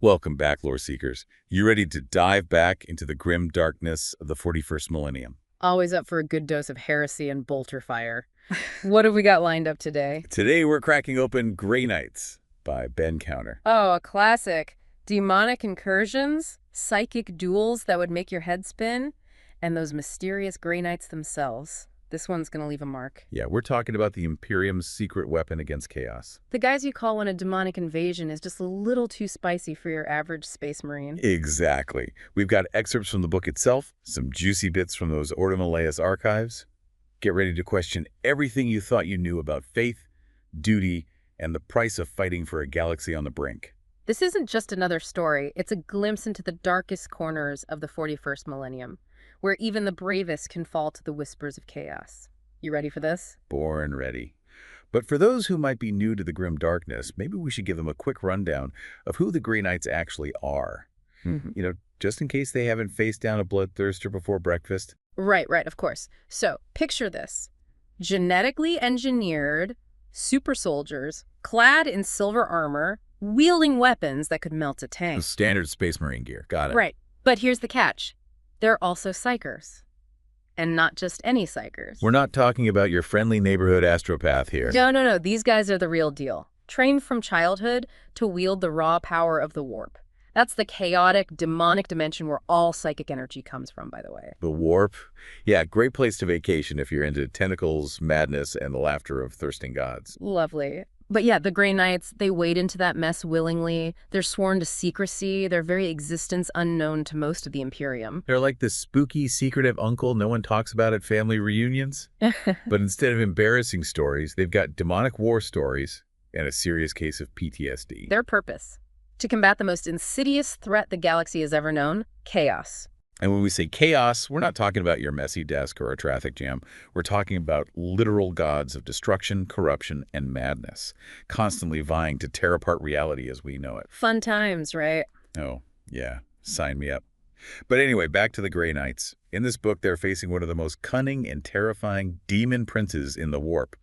Welcome back, lore seekers. You ready to dive back into the grim darkness of the 41st millennium? Always up for a good dose of heresy and bolter fire. What have we got lined up today? Today we're cracking open Grey Knights by Ben Counter. Oh, a classic. Demonic incursions, psychic duels that would make your head spin, and those mysterious Grey Knights themselves. This one's gonna leave a mark. Yeah, we're talking about the Imperium's secret weapon against chaos. The guys you call when a demonic invasion is just a little too spicy for your average space marine. Exactly. We've got excerpts from the book itself, some juicy bits from those Ordo Maleus archives. Get ready to question everything you thought you knew about faith, duty, and the price of fighting for a galaxy on the brink. This isn't just another story, it's a glimpse into the darkest corners of the 41st millennium, where even the bravest can fall to the whispers of chaos. You ready for this? Born ready. But for those who might be new to the grim darkness, maybe we should give them a quick rundown of who the Grey Knights actually are. Just in case they haven't faced down a bloodthirster before breakfast. Right, of course. So, picture this. Genetically engineered super soldiers, clad in silver armor, wielding weapons that could melt a tank. Standard Space Marine gear. Got it. Right. But here's the catch. They're also psychers. And not just any psychers. We're not talking about your friendly neighborhood astropath here. No. These guys are the real deal. Trained from childhood to wield the raw power of the warp. That's the chaotic, demonic dimension where all psychic energy comes from, by the way. The warp? Yeah, great place to vacation if you're into tentacles, madness, and the laughter of thirsting gods. Lovely. But yeah, the Grey Knights, they wade into that mess willingly. They're sworn to secrecy, their very existence unknown to most of the Imperium. They're like the spooky, secretive uncle no one talks about at family reunions. But instead of embarrassing stories, they've got demonic war stories and a serious case of PTSD. Their purpose: to combat the most insidious threat the galaxy has ever known, chaos. And when we say chaos, we're not talking about your messy desk or a traffic jam. We're talking about literal gods of destruction, corruption, and madness, constantly vying to tear apart reality as we know it. Fun times, right? Oh, yeah. Sign me up. But anyway, back to the Grey Knights. In this book, they're facing one of the most cunning and terrifying demon princes in the warp,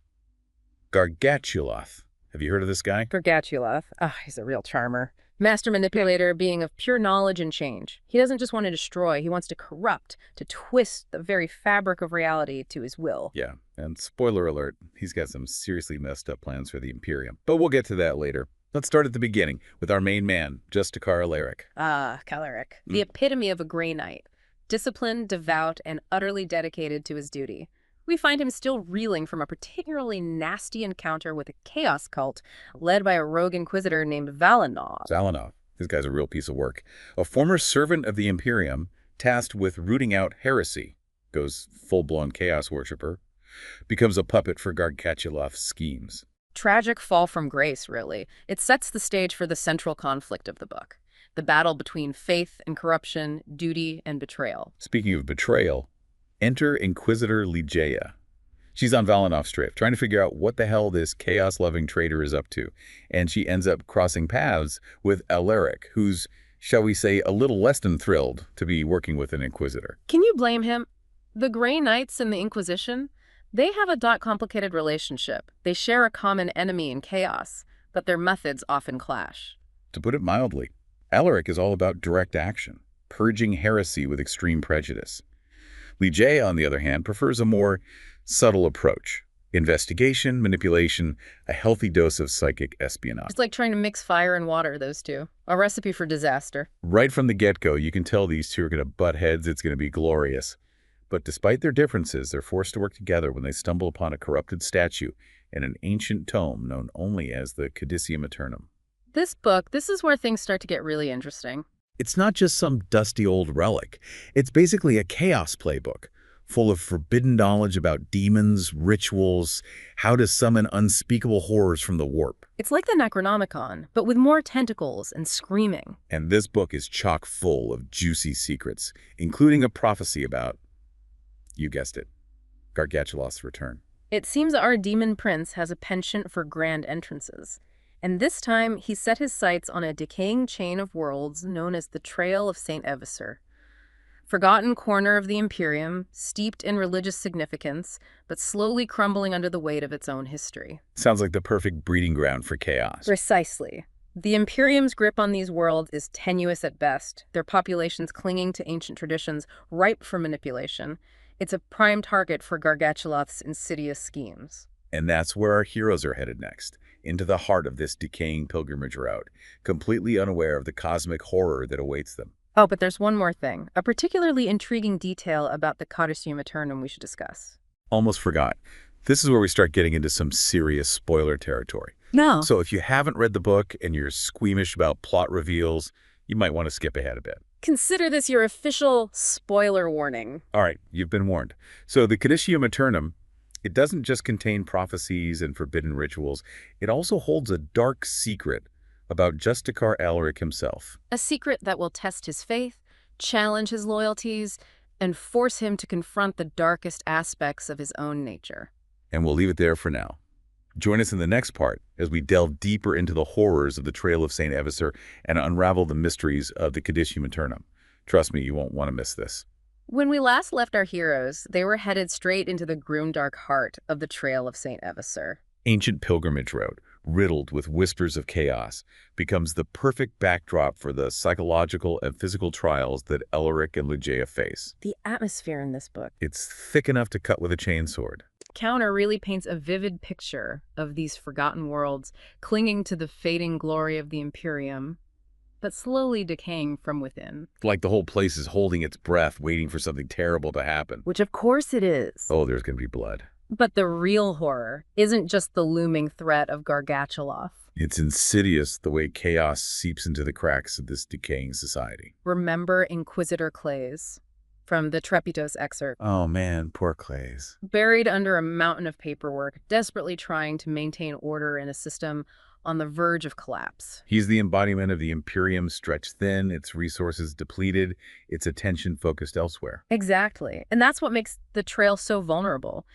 Ghargatuloth. Have you heard of this guy? Ghargatuloth. He's a real charmer. Master manipulator, being of pure knowledge and change. He doesn't just want to destroy, he wants to corrupt, to twist the very fabric of reality to his will. Yeah, and spoiler alert, he's got some seriously messed up plans for the Imperium. But we'll get to that later. Let's start at the beginning with our main man, Justicar Alaric. Alaric. The epitome of a Grey Knight. Disciplined, devout, and utterly dedicated to his duty. We find him still reeling from a particularly nasty encounter with a chaos cult led by a rogue inquisitor named Valinov. Valinov. This guy's a real piece of work. A former servant of the Imperium, tasked with rooting out heresy, goes full-blown chaos worshiper, becomes a puppet for Ghargatuloth's schemes. Tragic fall from grace, really. It sets the stage for the central conflict of the book. The battle between faith and corruption, duty and betrayal. Speaking of betrayal, enter Inquisitor Ligeia. She's on Valinov's trip, trying to figure out what the hell this chaos-loving traitor is up to. And she ends up crossing paths with Alaric, who's, shall we say, a little less than thrilled to be working with an Inquisitor. Can you blame him? The Grey Knights and the Inquisition, they have a complicated relationship. They share a common enemy in chaos, but their methods often clash. To put it mildly, Alaric is all about direct action, purging heresy with extreme prejudice. Ligeia, on the other hand, prefers a more subtle approach. Investigation, manipulation, a healthy dose of psychic espionage. It's like trying to mix fire and water, those two. A recipe for disaster. Right from the get-go, you can tell these two are going to butt heads. It's going to be glorious. But despite their differences, they're forced to work together when they stumble upon a corrupted statue in an ancient tome known only as the Codicillium Aeternum. This is where things start to get really interesting. It's not just some dusty old relic. It's basically a chaos playbook, full of forbidden knowledge about demons, rituals, how to summon unspeakable horrors from the warp. It's like the Necronomicon, but with more tentacles and screaming. And this book is chock full of juicy secrets, including a prophecy about, you guessed it, Ghargatuloth's return. It seems our demon prince has a penchant for grand entrances. And this time, he set his sights on a decaying chain of worlds known as the Trail of Saint Evisser. Forgotten corner of the Imperium, steeped in religious significance, but slowly crumbling under the weight of its own history. Sounds like the perfect breeding ground for chaos. Precisely. The Imperium's grip on these worlds is tenuous at best, their populations clinging to ancient traditions, ripe for manipulation. It's a prime target for Ghargatuloth's insidious schemes. And that's where our heroes are headed next, into the heart of this decaying pilgrimage route, completely unaware of the cosmic horror that awaits them. Oh, but there's one more thing, a particularly intriguing detail about the Codicium Aeternum we should discuss. Almost forgot. This is where we start getting into some serious spoiler territory. No. So if you haven't read the book and you're squeamish about plot reveals, you might want to skip ahead a bit. Consider this your official spoiler warning. All right, you've been warned. So the Codicium Aeternum, it doesn't just contain prophecies and forbidden rituals. It also holds a dark secret about Justicar Alaric himself. A secret that will test his faith, challenge his loyalties, and force him to confront the darkest aspects of his own nature. And we'll leave it there for now. Join us in the next part as we delve deeper into the horrors of the Trail of Saint Evisser and unravel the mysteries of the Codicium Aeternum. Trust me, you won't want to miss this. When we last left our heroes, they were headed straight into the grimdark heart of the Trail of Saint Evisser. Ancient pilgrimage route, riddled with whispers of chaos, becomes the perfect backdrop for the psychological and physical trials that Alaric and Ligeia face. The atmosphere in this book. It's thick enough to cut with a chainsword. Counter really paints a vivid picture of these forgotten worlds, clinging to the fading glory of the Imperium, but slowly decaying from within. Like the whole place is holding its breath, waiting for something terrible to happen. Which of course it is. Oh, there's going to be blood. But the real horror isn't just the looming threat of Ghargatuloth. It's insidious the way chaos seeps into the cracks of this decaying society. Remember Inquisitor Clays from the Trepitos excerpt. Oh man, poor Clays. Buried under a mountain of paperwork, desperately trying to maintain order in a system on the verge of collapse. He's the embodiment of the Imperium stretched thin, its resources depleted, its attention focused elsewhere. Exactly. And that's what makes the Trail so vulnerable.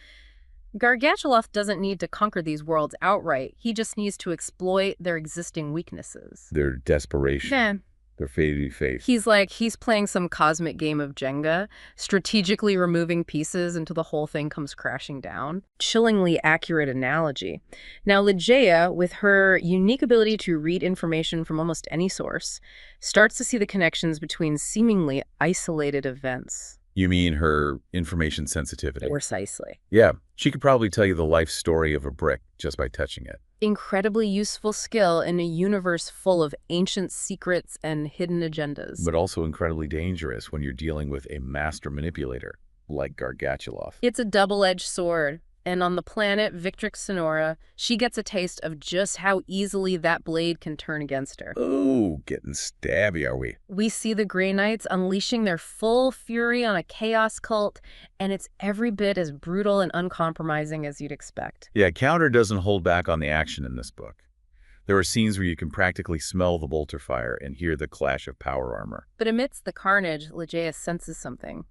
Ghargatuloth doesn't need to conquer these worlds outright. He just needs to exploit their existing weaknesses. Their desperation, their faded faith. He's playing some cosmic game of Jenga, strategically removing pieces until the whole thing comes crashing down. Chillingly accurate analogy. Now, Ligeia, with her unique ability to read information from almost any source, starts to see the connections between seemingly isolated events. You mean her information sensitivity? Precisely. Yeah, she could probably tell you the life story of a brick just by touching it. Incredibly useful skill in a universe full of ancient secrets and hidden agendas. But also incredibly dangerous when you're dealing with a master manipulator like Ghargatuloth. It's a double-edged sword. And on the planet Victrix Sonora, she gets a taste of just how easily that blade can turn against her. Ooh, getting stabby, are we? We see the Grey Knights unleashing their full fury on a chaos cult, and it's every bit as brutal and uncompromising as you'd expect. Yeah, Counter doesn't hold back on the action in this book. There are scenes where you can practically smell the bolter fire and hear the clash of power armor. But amidst the carnage, Ligeia senses something.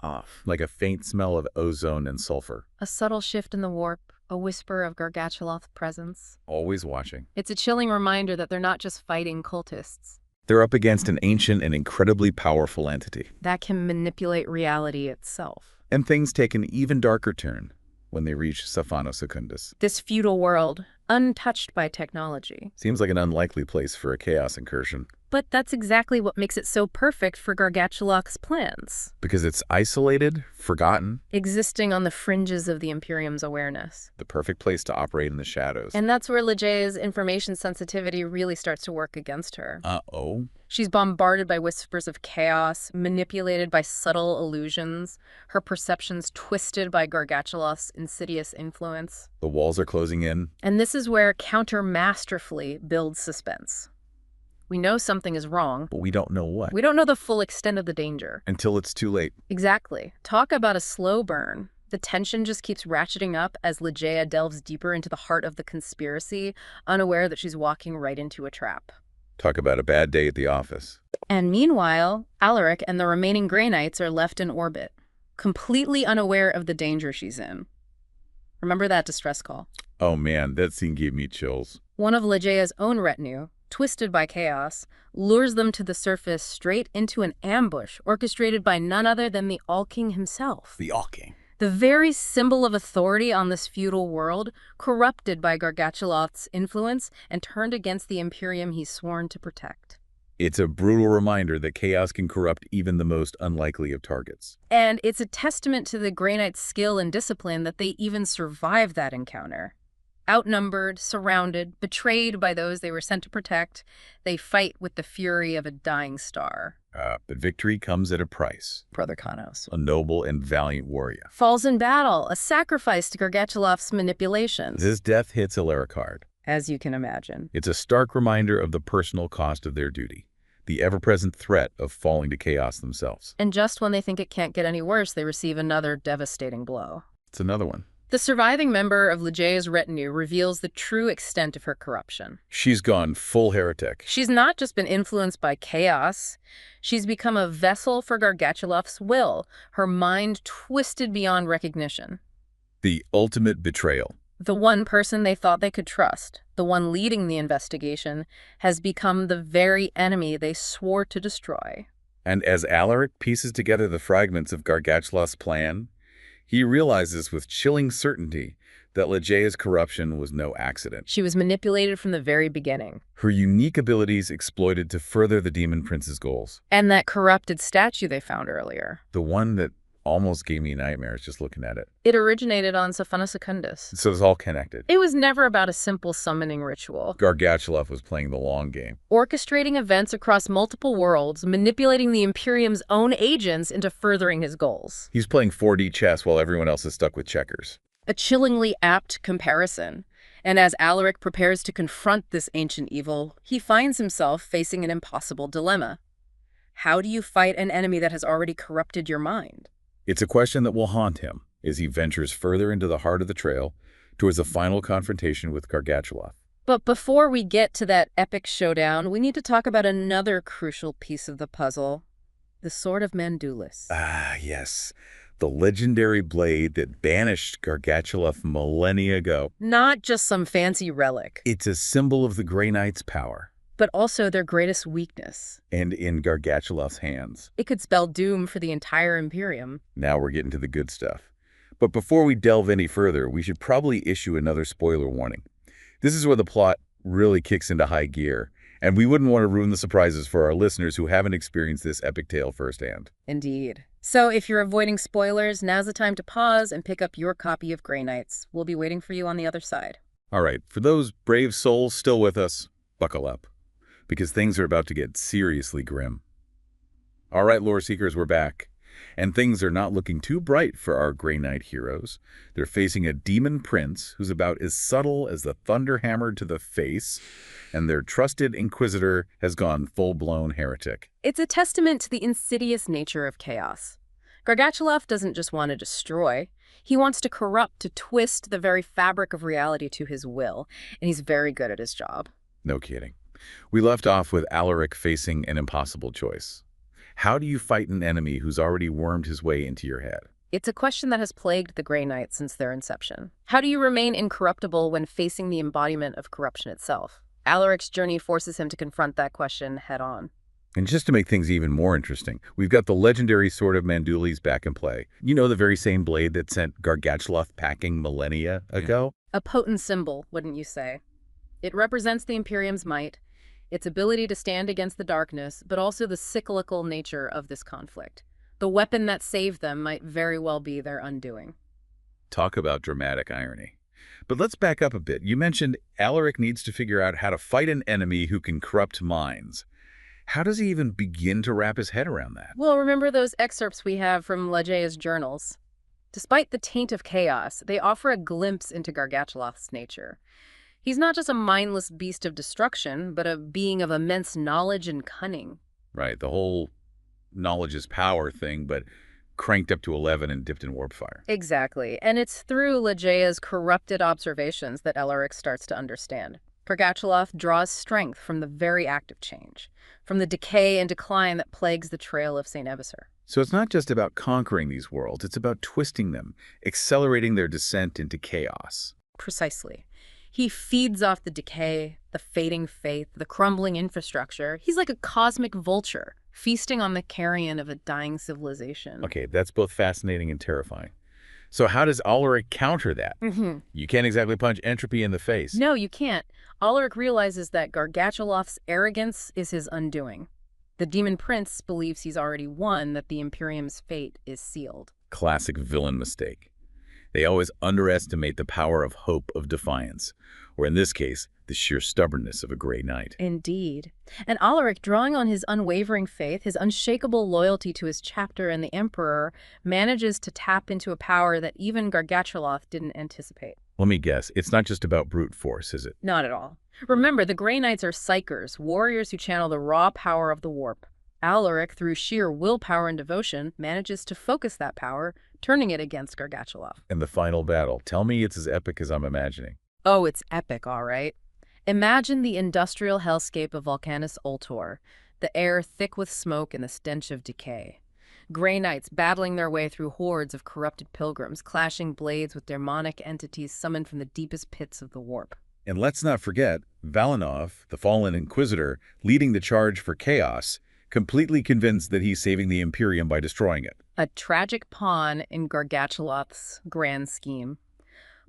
Off, like a faint smell of ozone and sulfur. A subtle shift in the warp, a whisper of Ghargatuloth's presence. Always watching. It's a chilling reminder that they're not just fighting cultists. They're up against an ancient and incredibly powerful entity. That can manipulate reality itself. And things take an even darker turn when they reach Sophano Secundus. This feudal world, untouched by technology. Seems like an unlikely place for a chaos incursion. But that's exactly what makes it so perfect for Ghargatuloth's plans. Because it's isolated, forgotten. Existing on the fringes of the Imperium's awareness. The perfect place to operate in the shadows. And that's where Ligeia's information sensitivity really starts to work against her. Uh-oh. She's bombarded by whispers of chaos, manipulated by subtle illusions, her perceptions twisted by Ghargatuloth's insidious influence. The walls are closing in. And this is where Counter masterfully builds suspense. We know something is wrong. But we don't know what. We don't know the full extent of the danger. Until it's too late. Exactly. Talk about a slow burn. The tension just keeps ratcheting up as Ligeia delves deeper into the heart of the conspiracy, unaware that she's walking right into a trap. Talk about a bad day at the office. And meanwhile, Alaric and the remaining Grey Knights are left in orbit, completely unaware of the danger she's in. Remember that distress call? Oh man, that scene gave me chills. One of Ligeia's own retinue, twisted by chaos, lures them to the surface straight into an ambush orchestrated by none other than the All-King himself. The All-King. The very symbol of authority on this feudal world, corrupted by Ghargatuloth's influence and turned against the Imperium he's sworn to protect. It's a brutal reminder that chaos can corrupt even the most unlikely of targets. And it's a testament to the Grey Knight's skill and discipline that they even survived that encounter. Outnumbered, surrounded, betrayed by those they were sent to protect, they fight with the fury of a dying star. But victory comes at a price. Brother Kanos. A noble and valiant warrior. Falls in battle, a sacrifice to Ghargatuloth's manipulations. His death hits Alaric hard. As you can imagine. It's a stark reminder of the personal cost of their duty, the ever-present threat of falling to chaos themselves. And just when they think it can't get any worse, they receive another devastating blow. It's another one. The surviving member of Ligeia's retinue reveals the true extent of her corruption. She's gone full heretic. She's not just been influenced by chaos. She's become a vessel for Ghargatuloth's will, her mind twisted beyond recognition. The ultimate betrayal. The one person they thought they could trust, the one leading the investigation, has become the very enemy they swore to destroy. And as Alaric pieces together the fragments of Ghargatuloth's plan, he realizes with chilling certainty that Ligeia's corruption was no accident. She was manipulated from the very beginning. Her unique abilities exploited to further the Demon Prince's goals. And that corrupted statue they found earlier. The one that almost gave me nightmares just looking at it. It originated on Sophano Secundus. So it's all connected. It was never about a simple summoning ritual. Ghargatuloth was playing the long game. Orchestrating events across multiple worlds, manipulating the Imperium's own agents into furthering his goals. He's playing 4D chess while everyone else is stuck with checkers. A chillingly apt comparison. And as Alaric prepares to confront this ancient evil, he finds himself facing an impossible dilemma. How do you fight an enemy that has already corrupted your mind? It's a question that will haunt him as he ventures further into the heart of the trail towards the final confrontation with Ghargatuloth. But before we get to that epic showdown, we need to talk about another crucial piece of the puzzle, the Sword of Mandulis. Ah, yes. The legendary blade that banished Ghargatuloth millennia ago. Not just some fancy relic. It's a symbol of the Grey Knight's power. But also their greatest weakness. And in Ghargatuloth's hands. It could spell doom for the entire Imperium. Now we're getting to the good stuff. But before we delve any further, we should probably issue another spoiler warning. This is where the plot really kicks into high gear, and we wouldn't want to ruin the surprises for our listeners who haven't experienced this epic tale firsthand. Indeed. So if you're avoiding spoilers, now's the time to pause and pick up your copy of Grey Knights. We'll be waiting for you on the other side. All right, for those brave souls still with us, buckle up, because things are about to get seriously grim. All right, lore seekers, we're back. And things are not looking too bright for our Grey Knight heroes. They're facing a demon prince who's about as subtle as the thunder hammered to the face, and their trusted Inquisitor has gone full-blown heretic. It's a testament to the insidious nature of chaos. Ghargatuloth doesn't just want to destroy. He wants to corrupt, to twist the very fabric of reality to his will, and he's very good at his job. No kidding. We left off with Alaric facing an impossible choice. How do you fight an enemy who's already wormed his way into your head? It's a question that has plagued the Grey Knights since their inception. How do you remain incorruptible when facing the embodiment of corruption itself? Alaric's journey forces him to confront that question head-on. And just to make things even more interesting, we've got the legendary Sword of Mandulis back in play. You know, the very same blade that sent Ghargatuloth packing millennia ago? A potent symbol, wouldn't you say? It represents the Imperium's might, its ability to stand against the darkness, but also the cyclical nature of this conflict. The weapon that saved them might very well be their undoing. Talk about dramatic irony. But let's back up a bit. You mentioned Alaric needs to figure out how to fight an enemy who can corrupt minds. How does he even begin to wrap his head around that? Well, remember those excerpts we have from Ligeia's journals? Despite the taint of chaos, they offer a glimpse into Ghargatuloth's nature. He's not just a mindless beast of destruction, but a being of immense knowledge and cunning. Right, the whole knowledge is power thing, but cranked up to 11 and dipped in warp fire. Exactly, and it's through Ligeia's corrupted observations that Alaric starts to understand. Ghargatuloth draws strength from the very act of change, from the decay and decline that plagues the Trail of Saint Evisser. So it's not just about conquering these worlds, it's about twisting them, accelerating their descent into chaos. Precisely. He feeds off the decay, the fading faith, the crumbling infrastructure. He's like a cosmic vulture, feasting on the carrion of a dying civilization. Okay, that's both fascinating and terrifying. So how does Alaric counter that? Mm-hmm. You can't exactly punch entropy in the face. No, you can't. Alaric realizes that Ghargatuloth's arrogance is his undoing. The Demon Prince believes he's already won, that the Imperium's fate is sealed. Classic villain mistake. They always underestimate the power of hope of defiance, or in this case, the sheer stubbornness of a Grey Knight. Indeed. And Alaric, drawing on his unwavering faith, his unshakable loyalty to his chapter and the Emperor, manages to tap into a power that even Ghargatuloth didn't anticipate. Let me guess, it's not just about brute force, is it? Not at all. Remember, the Grey Knights are psychers, warriors who channel the raw power of the warp. Alaric, through sheer willpower and devotion, manages to focus that power, turning it against Ghargatuloth. And the final battle, tell me it's as epic as I'm imagining. Oh, it's epic, all right. Imagine the industrial hellscape of Volcanus Ultor, the air thick with smoke and the stench of decay. Grey Knights battling their way through hordes of corrupted pilgrims, clashing blades with daemonic entities summoned from the deepest pits of the warp. And let's not forget, Valinov, the fallen Inquisitor, leading the charge for chaos, completely convinced that he's saving the Imperium by destroying it. A tragic pawn in Ghargatuloth's grand scheme.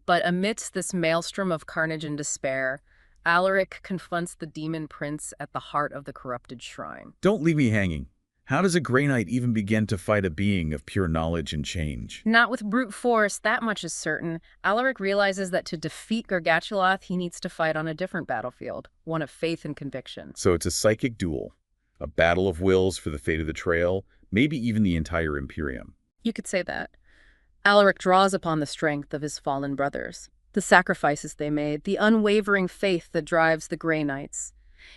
But amidst this maelstrom of carnage and despair, Alaric confronts the Demon Prince at the heart of the corrupted shrine. Don't leave me hanging. How does a Grey Knight even begin to fight a being of pure knowledge and change? Not with brute force, that much is certain. Alaric realizes that to defeat Ghargatuloth, he needs to fight on a different battlefield, one of faith and conviction. So it's a psychic duel, a battle of wills for the fate of the Trail, maybe even the entire Imperium. You could say that. Alaric draws upon the strength of his fallen brothers, the sacrifices they made, the unwavering faith that drives the Grey Knights.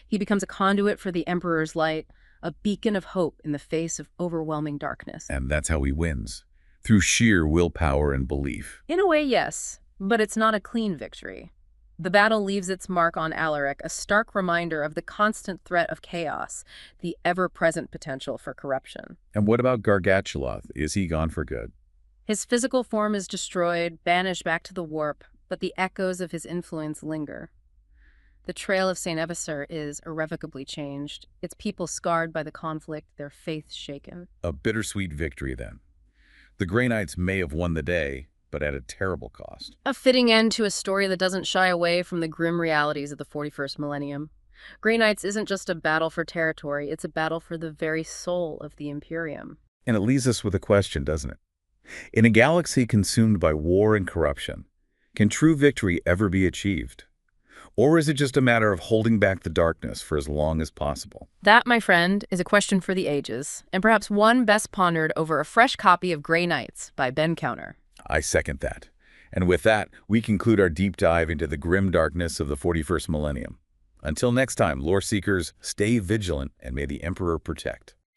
He becomes a conduit for the Emperor's light, a beacon of hope in the face of overwhelming darkness. And that's how he wins, through sheer willpower and belief. In a way, yes, but it's not a clean victory. The battle leaves its mark on Alaric, a stark reminder of the constant threat of chaos, the ever-present potential for corruption. And what about Ghargatuloth? Is he gone for good? His physical form is destroyed, banished back to the warp, but the echoes of his influence linger. The Trail of Saint Evisser is irrevocably changed, its people scarred by the conflict, their faith shaken. A bittersweet victory, then. The Grey Knights may have won the day, but at a terrible cost. A fitting end to a story that doesn't shy away from the grim realities of the 41st millennium. Grey Knights isn't just a battle for territory, it's a battle for the very soul of the Imperium. And it leaves us with a question, doesn't it? In a galaxy consumed by war and corruption, can true victory ever be achieved? Or is it just a matter of holding back the darkness for as long as possible? That, my friend, is a question for the ages, and perhaps one best pondered over a fresh copy of Grey Knights by Ben Counter. I second that. And with that, we conclude our deep dive into the grim darkness of the 41st millennium. Until next time, lore seekers, stay vigilant and may the Emperor protect.